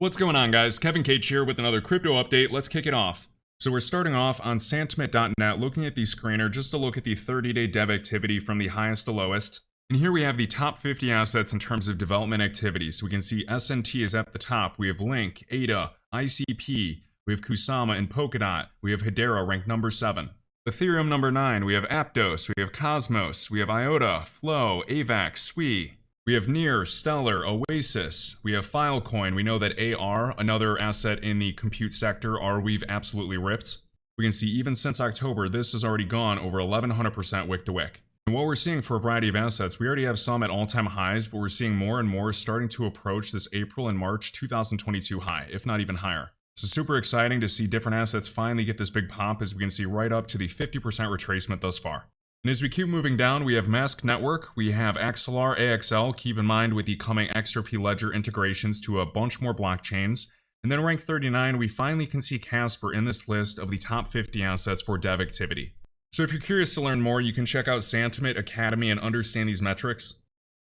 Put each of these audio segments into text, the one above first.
What's going on, guys? Kevin Cage here with another crypto update. Let's kick it off. So we're starting off on santiment.net, looking at the screener just to look at the 30-day dev activity from the highest to lowest. And here we have the top 50 assets in terms of development activity. So we can see SNT is at the top. We have Link, ADA, ICP, we have Kusama and Polkadot. We have Hedera ranked number 7. Ethereum number 9. We have Aptos, we have Cosmos, we have IOTA, Flow, AVAX, SWI. We have Near, Stellar, Oasis, we have Filecoin. We know that AR, another asset in the compute sector, we've absolutely ripped. We can see even since October, this has already gone over 1100% wick to wick. And what we're seeing for a variety of assets, we already have some at all-time highs, but we're seeing more and more starting to approach this April and March 2022 high, if not even higher. So super exciting to see different assets finally get this big pop, as we can see right up to the 50% retracement thus far. And as we keep moving down, we have Mask Network, we have Axelar, AXL, keep in mind with the coming XRP Ledger integrations to a bunch more blockchains. And then rank 39, we finally can see Casper in this list of the top 50 assets for dev activity. So if you're curious to learn more, you can check out Santiment Academy and understand these metrics.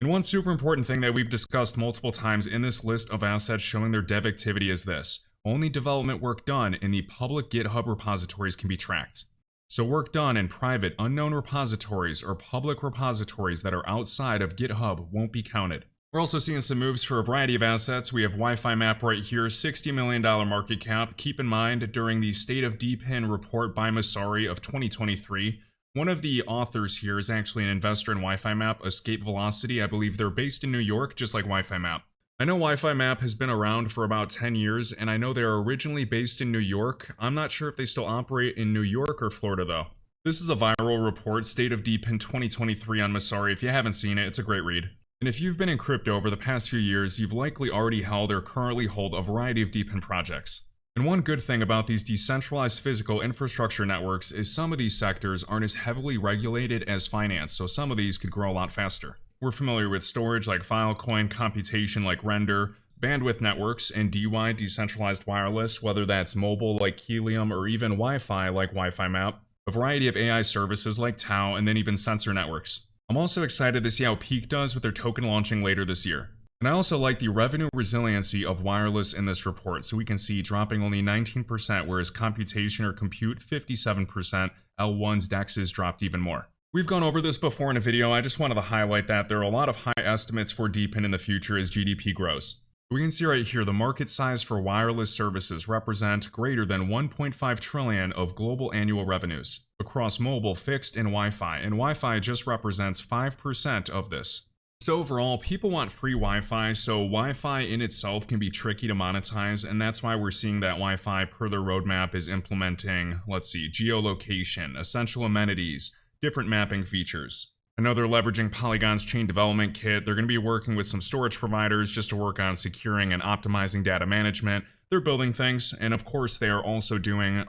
And one super important thing that we've discussed multiple times in this list of assets showing their dev activity is this: only development work done in the public GitHub repositories can be tracked. So work done in private, unknown repositories or public repositories that are outside of GitHub won't be counted. We're also seeing some moves for a variety of assets. We have Wi-Fi Map right here, $60 million market cap. Keep in mind, during the State of DePIN report by Masari of 2023, one of the authors here is actually an investor in Wi-Fi Map, Escape Velocity. I believe they're based in New York, just like Wi-Fi Map. I know Wi-Fi Map has been around for about 10 years, and I know they're originally based in New York. I'm not sure if they still operate in New York or Florida, though. This is a viral report, State of DePIN 2023 on Masari. If you haven't seen it, it's a great read. And if you've been in crypto over the past few years, you've likely already held or currently hold a variety of DePIN projects. And one good thing about these decentralized physical infrastructure networks is some of these sectors aren't as heavily regulated as finance, so some of these could grow a lot faster. We're familiar with storage like Filecoin, computation like Render, bandwidth networks, and DY, decentralized wireless, whether that's mobile like Helium or even Wi-Fi like Wi-Fi Map, a variety of AI services like Tau, and then even sensor networks. I'm also excited to see how Peak does with their token launching later this year. And I also like the revenue resiliency of wireless in this report, so we can see dropping only 19%, whereas computation or compute 57%, L1's DEXs dropped even more. We've gone over this before in a video. I just wanted to highlight that there are a lot of high estimates for DePIN in the future as GDP grows. We can see right here the market size for wireless services represent greater than 1.5 trillion of global annual revenues across mobile, fixed, and Wi-Fi, and Wi-Fi just represents 5% of this. So overall, people want free Wi-Fi, so Wi-Fi in itself can be tricky to monetize, and that's why we're seeing that Wi-Fi per their roadmap is implementing, let's see, geolocation, essential amenities, different mapping features. I know they're leveraging Polygon's chain development kit. They're going to be working with some storage providers just to work on securing and optimizing data management. They're building things, and of course they are also doing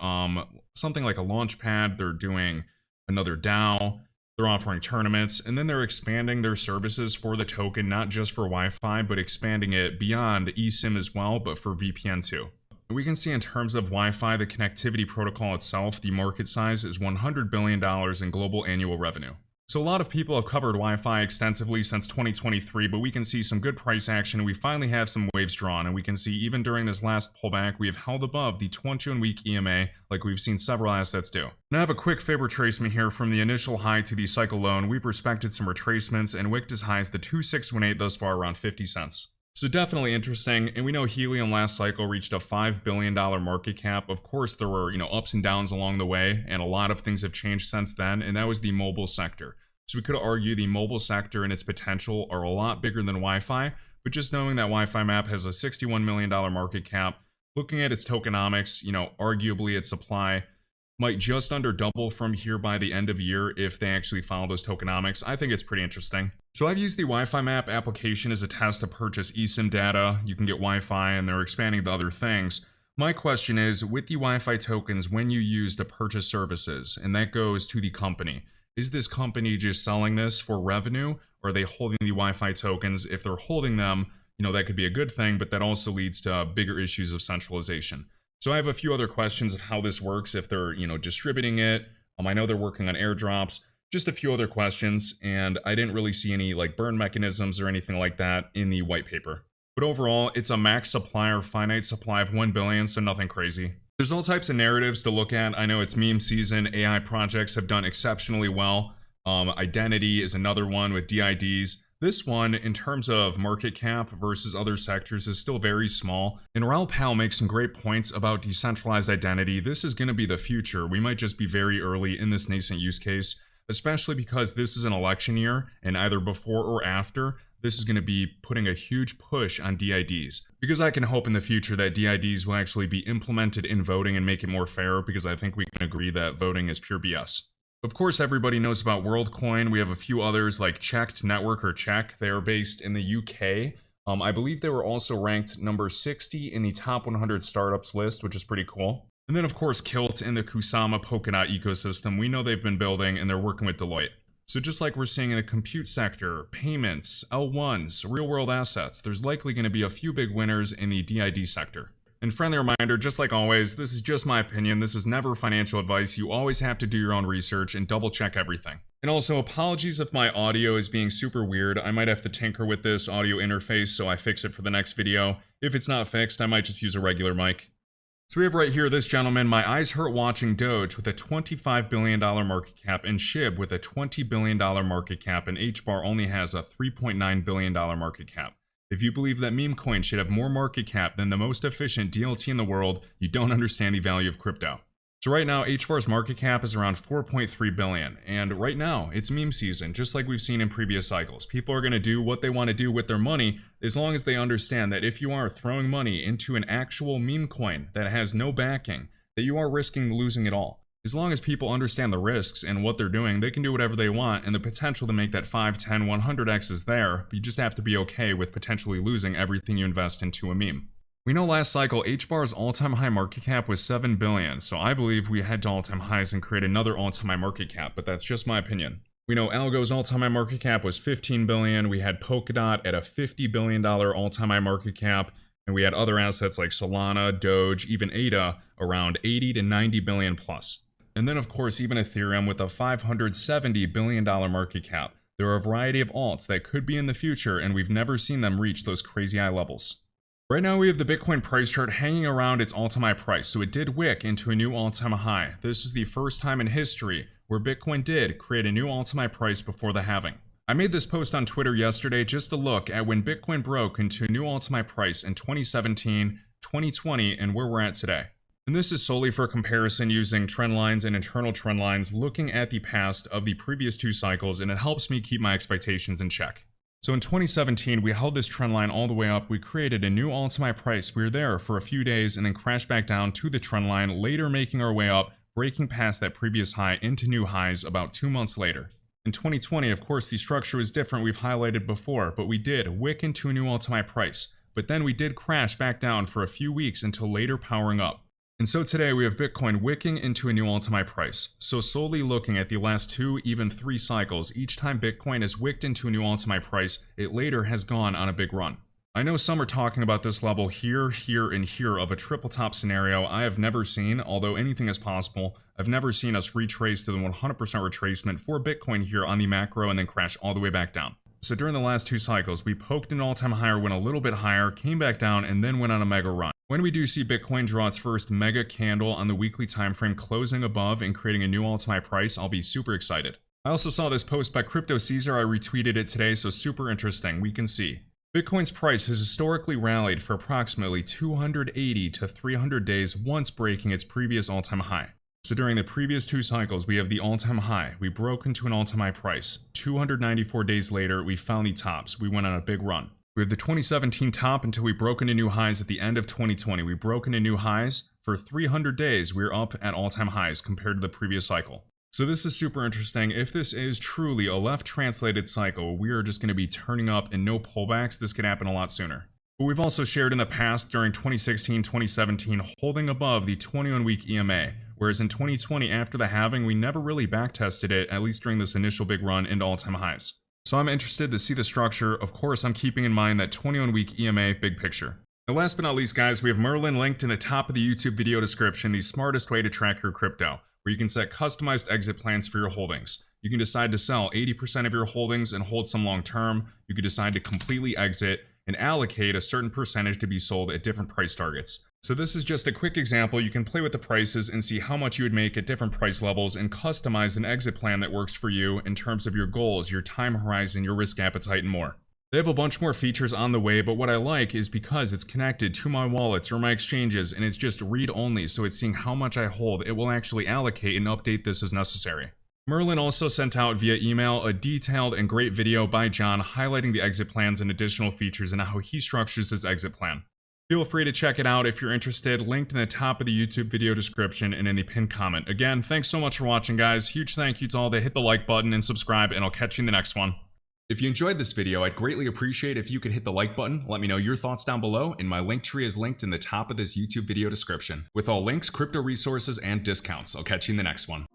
something like a launchpad. They're doing another DAO. They're offering tournaments, and then they're expanding their services for the token, not just for Wi-Fi, but expanding it beyond eSIM as well, but for VPN too. We can see in terms of Wi-Fi, the connectivity protocol itself, the market size is $100 billion in global annual revenue. So a lot of people have covered Wi-Fi extensively since 2023, but we can see some good price action. We finally have some waves drawn, and we can see even during this last pullback, we have held above the 21-week EMA like we've seen several assets do. Now I have a quick fib retracement here from the initial high to the cycle low, and we've respected some retracements and wicked as high as the 2618 thus far, around 50 cents. So definitely interesting, and we know Helium last cycle reached a $5 billion market cap. Of course, there were, ups and downs along the way, and a lot of things have changed since then, and that was the mobile sector. So we could argue the mobile sector and its potential are a lot bigger than Wi-Fi, but just knowing that Wi-Fi Map has a $61 million market cap, looking at its tokenomics, arguably its supply might just under double from here by the end of year if they actually follow those tokenomics. I think it's pretty interesting. So I've used the Wi-Fi Map application as a test to purchase eSIM data. You can get Wi-Fi, and they're expanding to other things. My question is, with the Wi-Fi tokens, when you use to purchase services, and that goes to the company, is this company just selling this for revenue, or are they holding the Wi-Fi tokens? If they're holding them, that could be a good thing, but that also leads to bigger issues of centralization. So I have a few other questions of how this works, if they're, distributing it. I know they're working on airdrops, just a few other questions, and I didn't really see any burn mechanisms or anything like that in the white paper. But overall, it's a max supply or finite supply of 1 billion, so nothing crazy. There's all types of narratives to look at. I know it's meme season. AI projects have done exceptionally well. Identity is another one with DIDs. This one, in terms of market cap versus other sectors, is still very small. And Raoul Pal makes some great points about decentralized identity. This is going to be the future. We might just be very early in this nascent use case, especially because this is an election year, and either before or after, this is going to be putting a huge push on DIDs. Because I can hope in the future that DIDs will actually be implemented in voting and make it more fair, because I think we can agree that voting is pure BS. Of course, everybody knows about WorldCoin. We have a few others like Checked Network or Check. They are based in the UK. I believe they were also ranked number 60 in the top 100 startups list, which is pretty cool. And then, of course, Kilt in the Kusama Polkadot ecosystem. We know they've been building and they're working with Deloitte. So just like we're seeing in the compute sector, payments, L1s, real-world assets, there's likely going to be a few big winners in the DID sector. And friendly reminder, just like always, this is just my opinion. This is never financial advice. You always have to do your own research and double check everything. And also, apologies if my audio is being super weird. I might have to tinker with this audio interface so I fix it for the next video. If it's not fixed, I might just use a regular mic. So we have right here this gentleman, my eyes hurt watching Doge with a $25 billion market cap, and SHIB with a $20 billion market cap, and HBAR only has a $3.9 billion market cap. If you believe that meme coins should have more market cap than the most efficient DLT in the world, you don't understand the value of crypto. So right now, HBAR's market cap is around 4.3 billion, and right now, it's meme season, just like we've seen in previous cycles. People are going to do what they want to do with their money, as long as they understand that if you are throwing money into an actual meme coin that has no backing, that you are risking losing it all. As long as people understand the risks and what they're doing, they can do whatever they want, and the potential to make that 5, 10, 100x is there, but you just have to be okay with potentially losing everything you invest into a meme. We know last cycle, HBAR's all-time high market cap was 7 billion, so I believe we head to all-time highs and create another all-time high market cap, but that's just my opinion. We know Algo's all-time high market cap was 15 billion, we had Polkadot at a $50 billion all-time high market cap, and we had other assets like Solana, Doge, even ADA around 80 to 90 billion plus. And then, of course, even Ethereum with a $570 billion market cap. There are a variety of alts that could be in the future, and we've never seen them reach those crazy high levels. Right now, we have the Bitcoin price chart hanging around its all-time high price, so it did wick into a new all-time high. This is the first time in history where Bitcoin did create a new all-time high price before the halving. I made this post on Twitter yesterday just to look at when Bitcoin broke into a new all-time high price in 2017, 2020, and where we're at today. And this is solely for comparison using trend lines and internal trend lines, looking at the past of the previous two cycles, and it helps me keep my expectations in check. So in 2017, we held this trend line all the way up, we created a new all-time high price, we were there for a few days and then crashed back down to the trend line, later making our way up, breaking past that previous high into new highs about 2 months later. In 2020, of course, the structure was different, we've highlighted before, but we did wick into a new all-time high price. But then we did crash back down for a few weeks until later powering up. And so today we have Bitcoin wicking into a new all-time high price. So solely looking at the last 2, even 3 cycles, each time Bitcoin has wicked into a new all-time high price, it later has gone on a big run. I know some are talking about this level here, here, and here of a triple top scenario I have never seen, although anything is possible. I've never seen us retrace to the 100% retracement for Bitcoin here on the macro and then crash all the way back down. So during the last 2 cycles, we poked an all-time higher, went a little bit higher, came back down, and then went on a mega run. When we do see Bitcoin draw its first mega candle on the weekly time frame, closing above and creating a new all-time high price, I'll be super excited. I also saw this post by Crypto Caesar, I retweeted it today, so super interesting, we can see. Bitcoin's price has historically rallied for approximately 280 to 300 days once breaking its previous all-time high. So during the previous 2 cycles, we have the all-time high, we broke into an all-time high price. 294 days later, we found the tops, we went on a big run. We have the 2017 top until we broke into new highs at the end of 2020. We broke into new highs. For 300 days, we're up at all-time highs compared to the previous cycle. So this is super interesting. If this is truly a left-translated cycle, we are just going to be turning up and no pullbacks. This could happen a lot sooner. But we've also shared in the past during 2016, 2017, holding above the 21-week EMA. Whereas in 2020, after the halving, we never really backtested it, at least during this initial big run into all-time highs. So I'm interested to see the structure. Of course, I'm keeping in mind that 21-week EMA big picture. And last but not least, guys, we have Merlin linked in the top of the YouTube video description, the smartest way to track your crypto, where you can set customized exit plans for your holdings. You can decide to sell 80% of your holdings and hold some long term. You can decide to completely exit. and allocate a certain percentage to be sold at different price targets. So this is just a quick example. You can play with the prices and see how much you would make at different price levels and customize an exit plan that works for you in terms of your goals, your time horizon, your risk appetite, and more. They have a bunch more features on the way, but what I like is because it's connected to my wallets or my exchanges and it's just read only, so it's seeing how much I hold. It will actually allocate and update this as necessary. Merlin also sent out via email a detailed and great video by John highlighting the exit plans and additional features and how he structures his exit plan. Feel free to check it out if you're interested, linked in the top of the YouTube video description and in the pinned comment. Again, thanks so much for watching, guys. Huge thank you to all that hit the like button and subscribe, and I'll catch you in the next one. If you enjoyed this video, I'd greatly appreciate if you could hit the like button, let me know your thoughts down below, and my link tree is linked in the top of this YouTube video description, with all links, crypto resources, and discounts. I'll catch you in the next one.